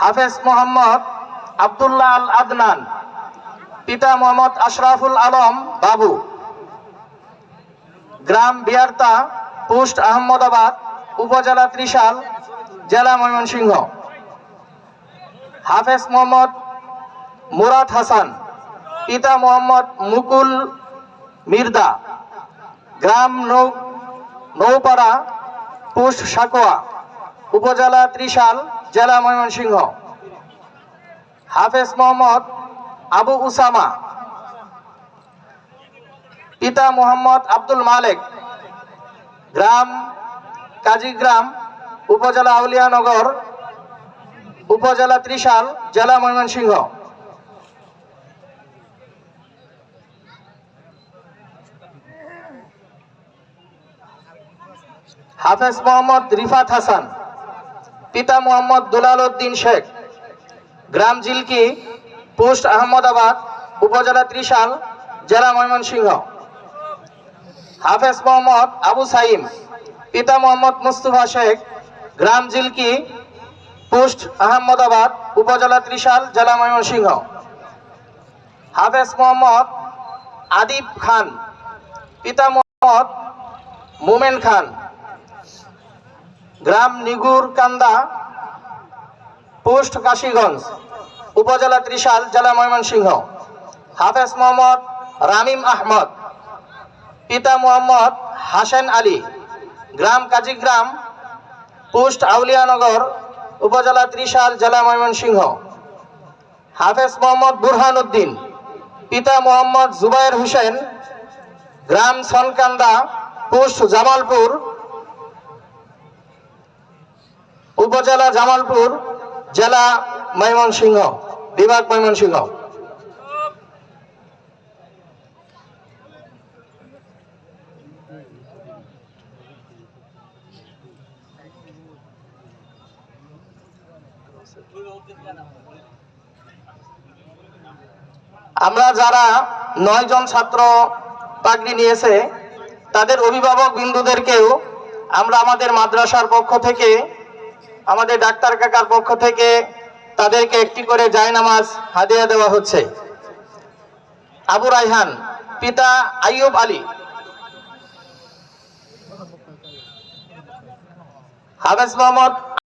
হাফেজ মোহাম্মদ আব্দুল্লাহ আল আদনান, পিতা মোহাম্মদ আশরাফুল আলম বাবু, গ্রাম বিয়ার্তা, পোস্ট আহমদাবাদ, উপজেলা ত্রিশাল, জেলা ময়মনসিংহ। হাফেজ মোহাম্মদ মুরাদ হাসান, পিতা মোহাম্মদ মুকুল মির্দা, গ্রাম নৌপাড়া, পোস্ট সাকোয়া, উপজেলা ত্রিশাল, জেলা ময়মনসিংহ। হাফেজ মোহাম্মদ আবু উসামা, পিতা মোহাম্মদ আব্দুল মালেক, গ্রাম কাজীগ্রাম, উপজেলা আউলিয়ানগর, উপজেলা ত্রিশাল, জেলা ময়মনসিংহ। হাফেজ মোহাম্মদ রিফাত হাসান, পিতা মোহাম্মদ দুলাল উদ্দিন শেখ, গ্রাম জিলকি, পোস্ট আহমদাবাদ, উপজেলা ত্রিশাল, জেলা ময়মনসিংহ। হাফেজ মোহাম্মদ আবু সাইম, পিতা মোহাম্মদ মুস্তফা শেখ, গ্রাম জিলকি, পোস্ট আহমদাবাদ, উপজেলা ত্রিশাল, জেলা ময়মনসিংহ। হাফেজ মোহাম্মদ আদিব খান, পিতা মোহাম্মদ মোমেন খান, গ্রাম নিগুর কান্দা, পোস্ট কাশীগঞ্জ, উপজেলা ত্রিশাল, জেলা ময়মনসিংহ। হাফেজ মোহাম্মদ রামিম আহমদ, পিতা মোহাম্মদ হাসান আলী, গ্রাম কাজীগ্রাম, পোস্ট আউলিয়ানগর, উপজেলা ত্রিশাল, জেলা ময়মনসিংহ। হাফেজ মোহাম্মদ বুরহান উদ্দিন, পিতা মোহাম্মদ জুবায়ের হোসেন, গ্রাম সনকান্দা, পোস্ট জামালপুর, উপজেলা জামালপুর, জেলা ময়মনসিংহ, বিভাগ ময়মনসিংহ। আমরা যারা 9 জন ছাত্র পাগড়ি নিয়েছে তাদের অভিভাবক বিন্দুদেরকেও আমরা আমাদের মাদ্রাসার পক্ষ থেকে, আমাদের ডাক্তার কাকার পক্ষ থেকে তাদেরকে একটি করে জায়নামাজ হাদিয়া দেওয়া হচ্ছে। আবু রায়হান, পিতা আইয়ুব আলী। হাফেজ মোহাম্মদ